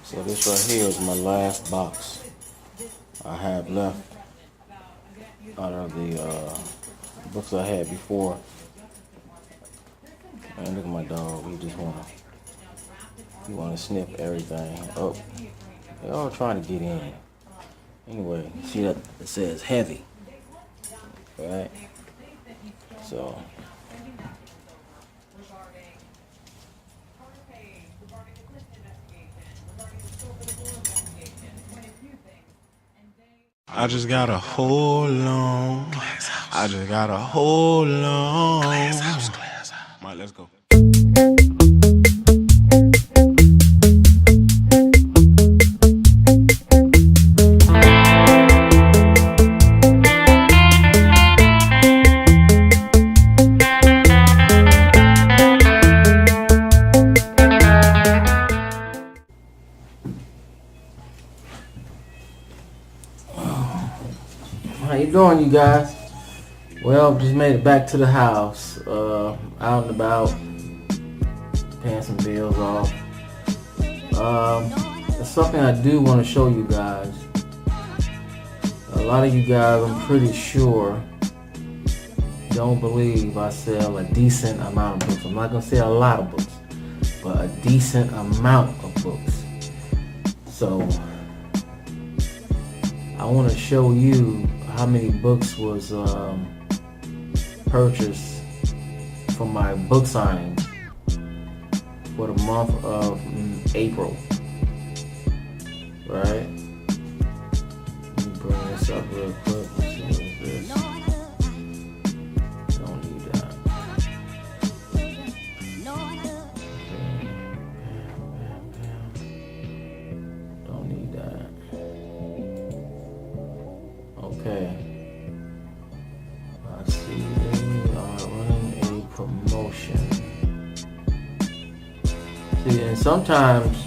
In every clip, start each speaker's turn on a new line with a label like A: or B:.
A: So this right here is my last box I have left out of the books I had before. And look at my dog. He wanna sniff everything. Oh, they're all trying to get in. Anyway, see that it says heavy, right? So. I just gotta hold on. I just gotta hold on. Alright, let's go. How you doing, you guys? Well, just made it back to the house. Out and about, paying some bills off. It's something I do want to show you guys. A lot of you guys, I'm pretty sure, don't believe I sell a decent amount of books. I'm not gonna say a lot of books, but a decent amount of books. So I want to show you how many books was purchased from my book signing for the month of April. Right? Let me bring this up real quick. Let's see what is this. Don't need that. Don't need that. Okay. Let's see. They are running a promotion. See, and sometimes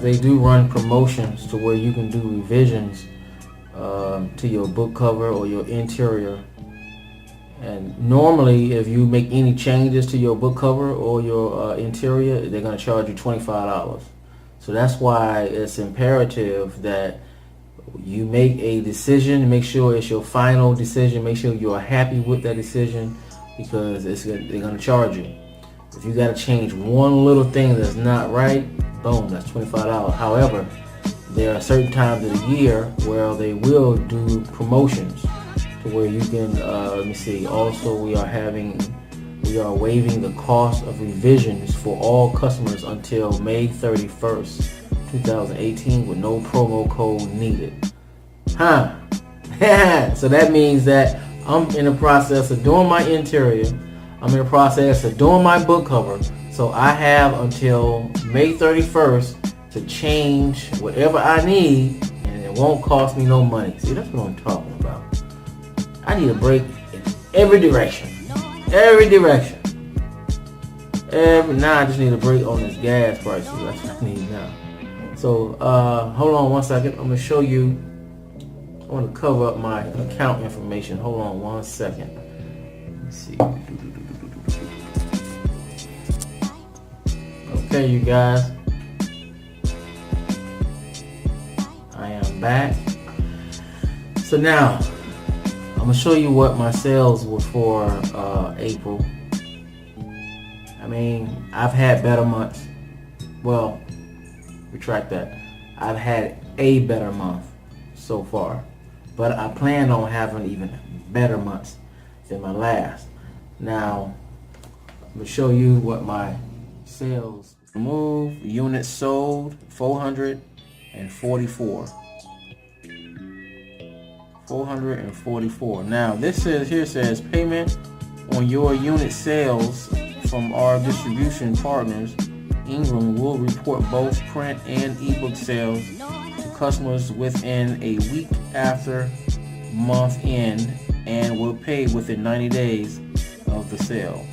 A: they do run promotions to where you can do revisions to your book cover or your interior. And normally, if you make any changes to your book cover or your interior, they're going to charge you $25. So that's why it's imperative that you make a decision. Make sure it's your final decision. Make sure you are happy with that decision, because they're going to charge you. If you got to change one little thing that's not right, boom, that's $25. However, there are certain times of the year where they will do promotions to where you can, let me see, also we are waiving the cost of revisions for all customers until May 31st, 2018 with no promo code needed. So that means that I'm in the process of doing my interior. I'm in the process of doing my book cover. So I have until May 31st to change whatever I need, and it won't cost me no money. See, that's what I'm talking about. I need a break in every direction. Now I just need a break on this gas prices. That's what I need now. So hold on one second. I'm gonna show you. I want to cover up my account information. Hold on one second. Let's see. Okay, you guys. I am back. So now I'm gonna show you what my sales were for April. I mean, I've had better months. Well, retract that. I've had a better month so far, but I plan on having even better months than my last. Now, I'm gonna show you what my sales. Move units sold 444. 444. Now this says payment on your unit sales from our distribution partners. Ingram will report both print and ebook sales to customers within a week after month end and will pay within 90 days of the sale.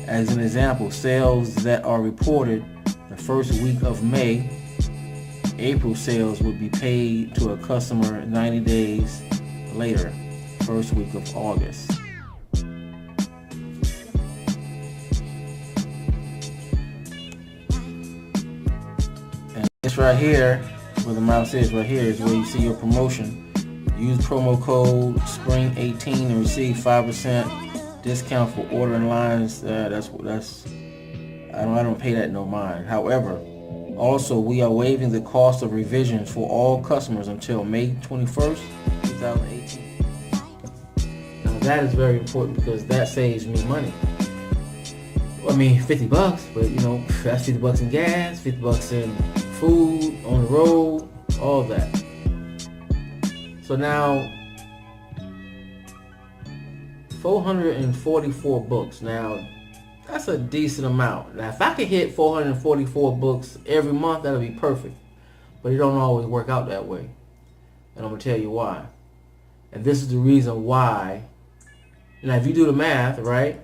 A: As an example, sales that are reported the first week of May, April sales would be paid to a customer 90 days later, first week of August. right here, where the mouse is right here, is where you see your promotion. Use promo code SPRING18 and receive 5% discount for ordering lines. I don't pay that no mind. However, also we are waiving the cost of revisions for all customers until May 21st, 2018. Now that is very important because that saves me money. I mean, $50, but you know, that's $50 in gas, $50 in food, on the road, all that. So now, 444 books. Now, that's a decent amount. Now, if I could hit 444 books every month, that would be perfect. But it don't always work out that way. And I'm going to tell you why. And this is the reason why. Now, if you do the math, right?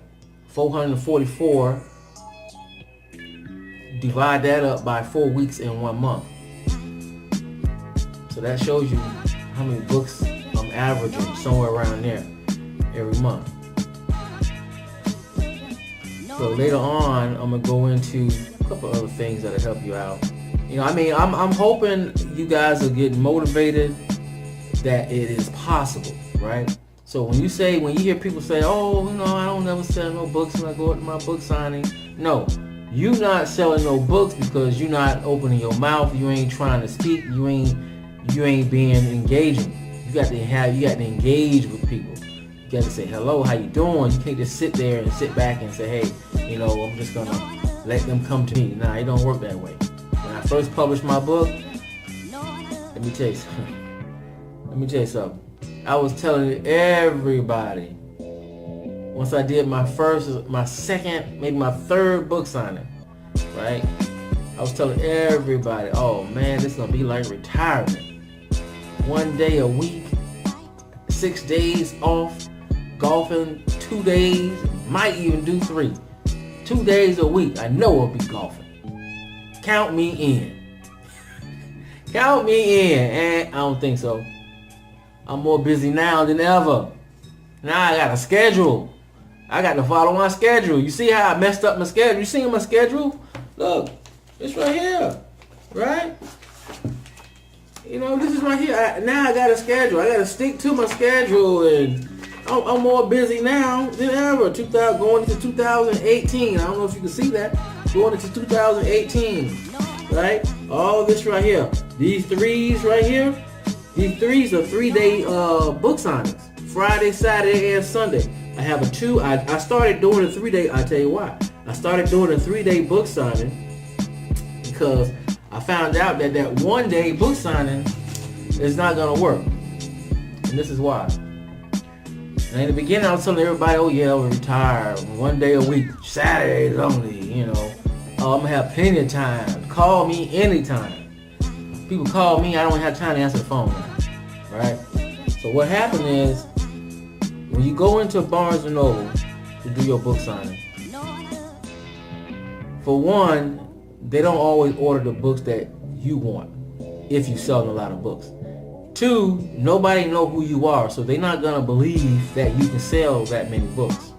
A: 444, divide that up by 4 weeks in 1 month. So that shows you how many books I'm averaging, somewhere around there every month. So later on, I'm gonna go into a couple other things that'll help you out. You know, I mean, I'm hoping you guys are getting motivated that it is possible, right? So when you hear people say, oh, you know, I don't never sell no books when I go to my book signing. No, you not selling no books because you're not opening your mouth. You ain't trying to speak. You ain't being engaging. You got to engage with people. You got to say, hello, how you doing? You can't just sit there and sit back and say, hey, you know, I'm just going to let them come to me. Nah, it don't work that way. When I first published my book, let me tell you something. I was telling everybody, once I did my second, maybe my third book signing, right? I was telling everybody, oh man, this is going to be like retirement. 1 day a week, 6 days off, golfing 2 days, might even do 3. 2 days a week, I know I'll be golfing. Count me in. Count me in. And I don't think so. I'm more busy now than ever. Now I got a schedule. I got to follow my schedule. You see how I messed up my schedule? You see my schedule? Look, it's right here, right? You know, this is right here. Now I got a schedule. I got to stick to my schedule, and I'm more busy now than ever. Going into 2018. I don't know if you can see that. Going into 2018, right? All this right here. These threes right here. These threes are 3-day book signings. Friday, Saturday, and Sunday. I have a 2. I started doing a 3-day. I'll tell you why. I started doing a 3-day book signing because I found out that 1 day book signing is not going to work. And this is why. Now in the beginning I was telling everybody, oh yeah, we're retired. 1 day a week. Saturdays only, you know. I'm going to have plenty of time. Call me anytime. People call me, I don't have time to answer the phone now. Right? So what happened is, when you go into Barnes & Noble to do your book signing, for one, they don't always order the books that you want if you sell a lot of books. 2, nobody know who you are, so they're not going to believe that you can sell that many books.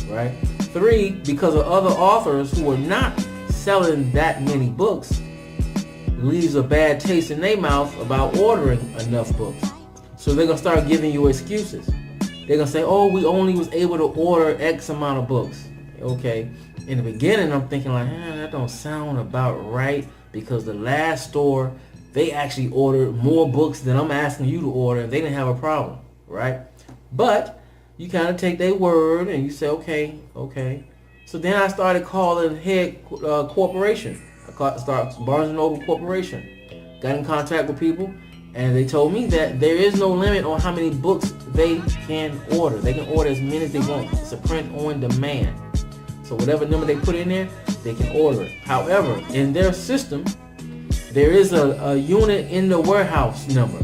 A: Right? 3, because of other authors who are not selling that many books, leaves a bad taste in their mouth about ordering enough books. So they're going to start giving you excuses. They're going to say, oh, we only was able to order X amount of books. Okay. In the beginning, I'm thinking like, that don't sound about right, because the last store, they actually ordered more books than I'm asking you to order, and they didn't have a problem, right? But you kind of take their word and you say, okay. So then I started calling head corporation. I started Barnes & Noble Corporation. Got in contact with people, and they told me that there is no limit on how many books they can order. They can order as many as they want. It's a print on demand. So whatever number they put in there, they can order it. However, in their system, there is a unit in the warehouse number,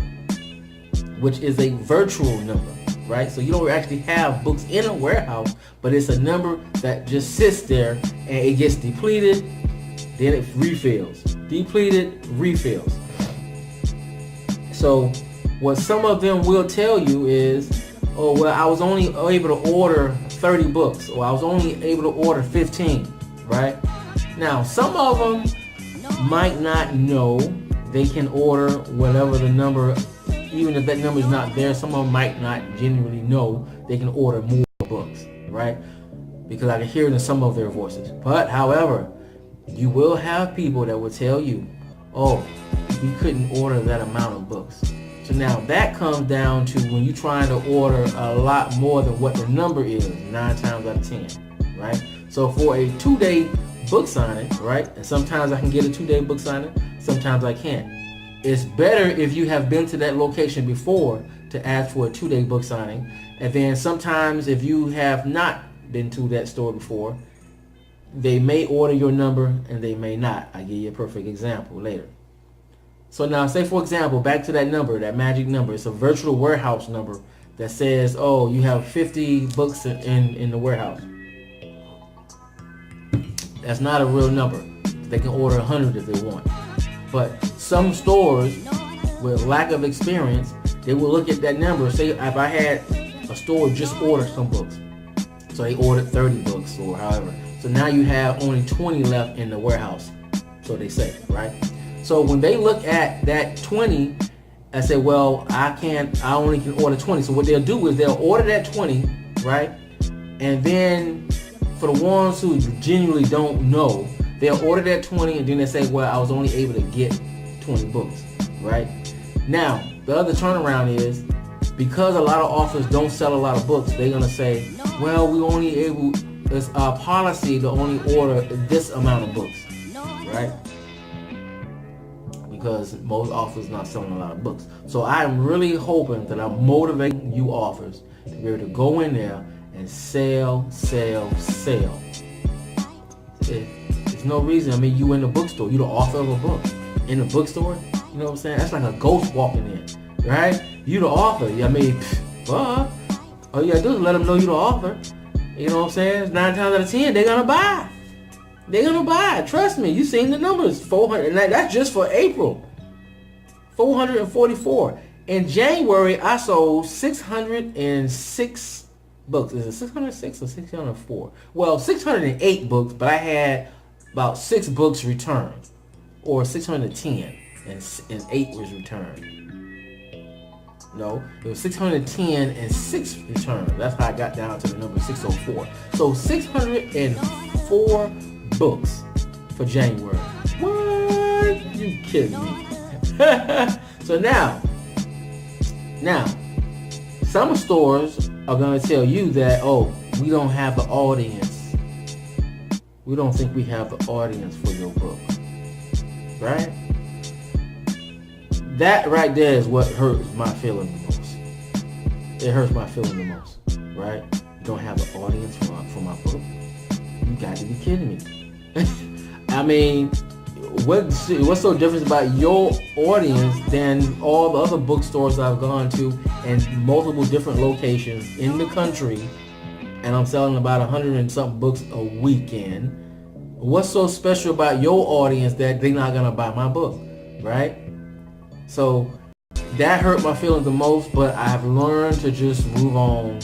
A: which is a virtual number, right? So you don't actually have books in a warehouse, but it's a number that just sits there, and it gets depleted, then it refills. Depleted, refills. So what some of them will tell you is, oh, well, I was only able to order 30 books, or I was only able to order 15, right? Now, some of them might not know they can order whatever the number, even if that number is not there. Someone might not genuinely know. They can order more books, right? Because I can hear it in some of their voices. But however, you will have people that will tell you, oh, we couldn't order that amount of books. So now that comes down to when you're trying to order a lot more than what the number is, 9 times out of 10, right? So for a 2-day book signing, right? And sometimes I can get a 2-day book signing, sometimes I can't. It's better if you have been to that location before to ask for a 2-day book signing. And then sometimes if you have not been to that store before, they may order your number and they may not. I'll give you a perfect example later. So now say for example, back to that number, that magic number. It's a virtual warehouse number that says, oh, you have 50 books in the warehouse. That's not a real number. They can order 100 if they want. But some stores with lack of experience, they will look at that number. Say if I had a store just order some books. So they ordered 30 books or however. So now you have only 20 left in the warehouse. So they say, right? So when they look at that 20, I say, well, I only can order 20. So what they'll do is they'll order that 20, right? And then for the ones who genuinely don't know, they'll order that 20 and then they say, well, I was only able to get 20 books, right? Now, the other turnaround is, because a lot of authors don't sell a lot of books, they're going to say, well, it's our policy to only order this amount of books, right? Because most authors not selling a lot of books. So I'm really hoping that I'm motivating you authors to be able to go in there and sell. There's no reason. I mean, you in the bookstore, you the author of a book. In the bookstore, you know what I'm saying? That's like a ghost walking in, right? You the author. I mean, all you gotta do is let them know you the author. You know what I'm saying? 9 times out of 10, they're gonna buy. They're gonna buy. Trust me. You seen the numbers. 400. And that's just for April. 444. In January, I sold 606 books. Is it 606 or 604? Well, 608 books, but I had about 6 books returned, or 610, and 8 was returned. No, it was 610 and 6 returned. That's how I got down to the number 604. So 604 books for January. What? You kidding me? So now, some stores are going to tell you that, oh, we don't have the audience. We don't think we have the audience for your book. Right? That right there is what hurts my feeling the most. It hurts my feeling the most. Right? You don't have an audience for my book. You got to be kidding me. I mean, what's so different about your audience than all the other bookstores I've gone to in multiple different locations in the country, and I'm selling about 100 and something books a weekend? What's so special about your audience that they're not gonna buy my book, right? So that hurt my feelings the most, but I've learned to just move on,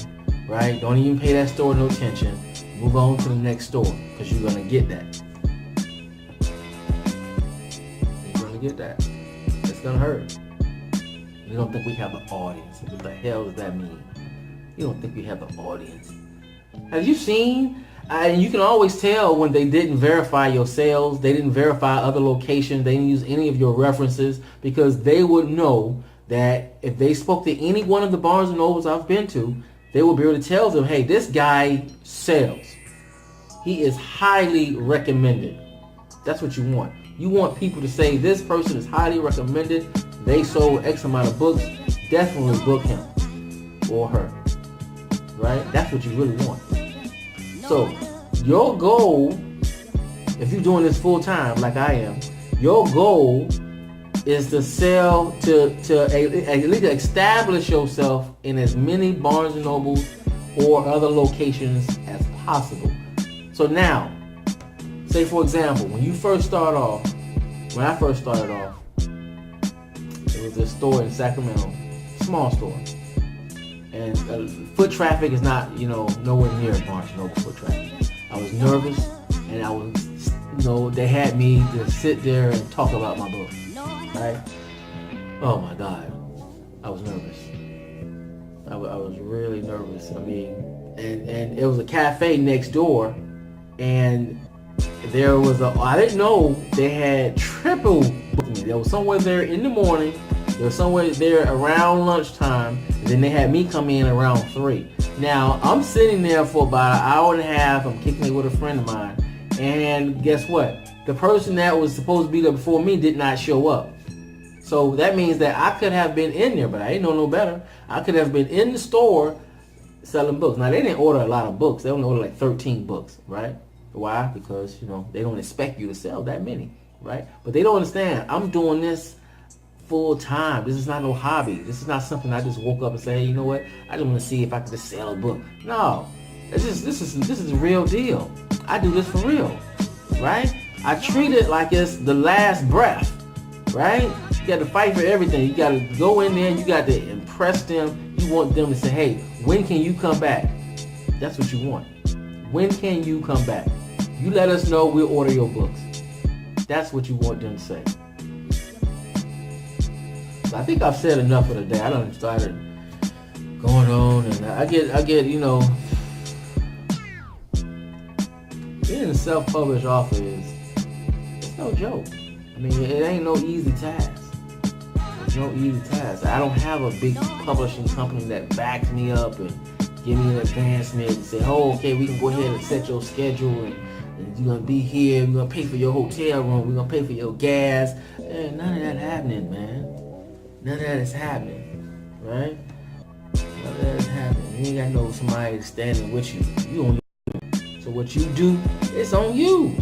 A: right? Don't even pay that store no attention. Move on to the next store, because you're gonna get that. You're gonna get that. It's gonna hurt. You don't think we have an audience. What the hell does that mean? You don't think we have an audience. Have you seen? And you can always tell when they didn't verify your sales, they didn't verify other locations, they didn't use any of your references, because they would know that if they spoke to any one of the Barnes and Nobles I've been to, they will be able to tell them, hey, this guy sells. He is highly recommended. That's what you want. You want people to say, this person is highly recommended. They sold X amount of books. Definitely book him or her. Right? That's what you really want. So, your goal, if you're doing this full time like I am, your goal is to sell, to at least establish yourself in as many Barnes and Nobles or other locations as possible. So now, say for example, when I first started off, it was a store in Sacramento, small store. And foot traffic is not, nowhere near Barnes & Noble foot traffic. I was nervous, and I was, they had me to sit there and talk about my book. right? Oh my God, I was nervous. I was really nervous. I mean, and it was a cafe next door, and there was I didn't know they had triple booked me. There was somewhere there in the morning, there was somewhere there around lunchtime, and then they had me come in around 3. Now, I'm sitting there for about an hour and a half. I'm kicking it with a friend of mine, and guess what? The person that was supposed to be there before me did not show up. So that means that I could have been in there, but I didn't know no better. I could have been in the store selling books. Now, they didn't order a lot of books. They only ordered like 13 books, right? Why? Because, they don't expect you to sell that many, right? But they don't understand. I'm doing this full time. This is not no hobby. This is not something I just woke up and say, hey, you know what? I just want to see if I can just sell a book. No. This is the real deal. I do this for real, right? I treat it like it's the last breath, right? You got to fight for everything. You got to go in there and you got to impress them. You want them to say, hey, when can you come back? That's what you want. When can you come back? You let us know, we'll order your books. That's what you want them to say. So I think I've said enough for the day. I done started going on, and I get, being a self-published author it's no joke. I mean, it ain't no easy task. It's no easy task. I don't have a big publishing company that backs me up and give me an advancement and say, oh, okay, we can go ahead and set your schedule and you're going to be here. We're going to pay for your hotel room. We're going to pay for your gas. None of that happening, man. None of that is happening, right? None of that is happening. You ain't got no somebody standing with you. You on your own. So what you do, it's on you.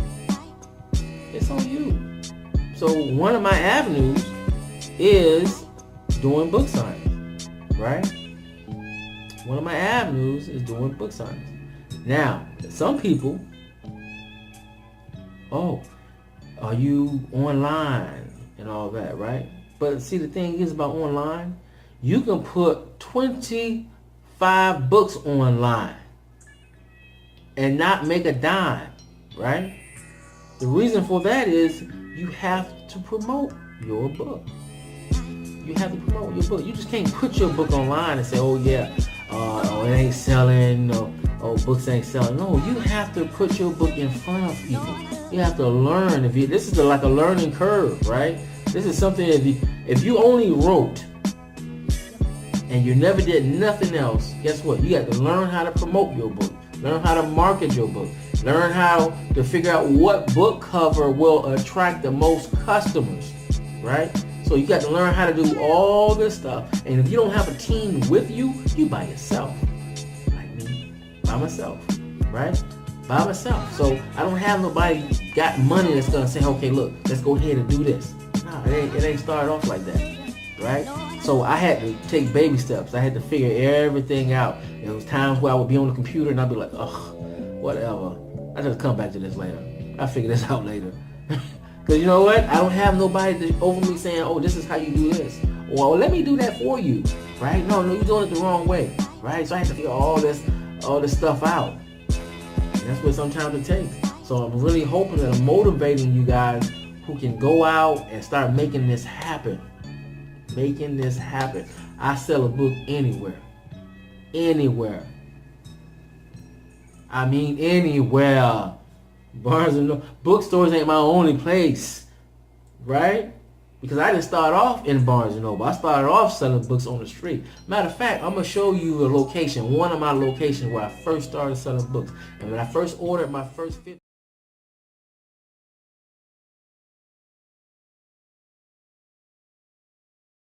A: It's on you. So one of my avenues is doing book signings, right? One of my avenues is doing book signings. Now, some people, oh, are you online and all that, right? But see, the thing is about online, you can put 25 books online and not make a dime, right? The reason for that is you have to promote your book. You have to promote your book. You just can't put your book online and say, oh yeah, it ain't selling, books ain't selling. No, you have to put your book in front of people. You have to learn. This is like a learning curve, right? This is something, if you only wrote and you never did nothing else, guess what? You got to learn how to promote your book. Learn how to market your book. Learn how to figure out what book cover will attract the most customers, right? So you got to learn how to do all this stuff. And if you don't have a team with you, you by yourself. Like me, by myself, right? By myself. So I don't have nobody got money that's going to say, okay, look, let's go ahead and do this. No, it ain't started off like that, right? So I had to take baby steps. I had to figure everything out. There was times where I would be on the computer and I'd be like, ugh, whatever. I just come back to this later. I'll figure this out later. Because you know what? I don't have nobody over me saying, oh, this is how you do this. Or let me do that for you, right? No, you're doing it the wrong way, right? So I had to figure all this stuff out. And that's what sometimes it takes. So I'm really hoping that I'm motivating you guys who can go out and start making this happen. Making this happen. I sell a book anywhere. Anywhere. I mean anywhere. Barnes and Noble. Bookstores ain't my only place. Right? Because I didn't start off in Barnes and Noble. I started off selling books on the street. Matter of fact, I'm going to show you a location. One of my locations where I first started selling books. And when I first ordered my first 50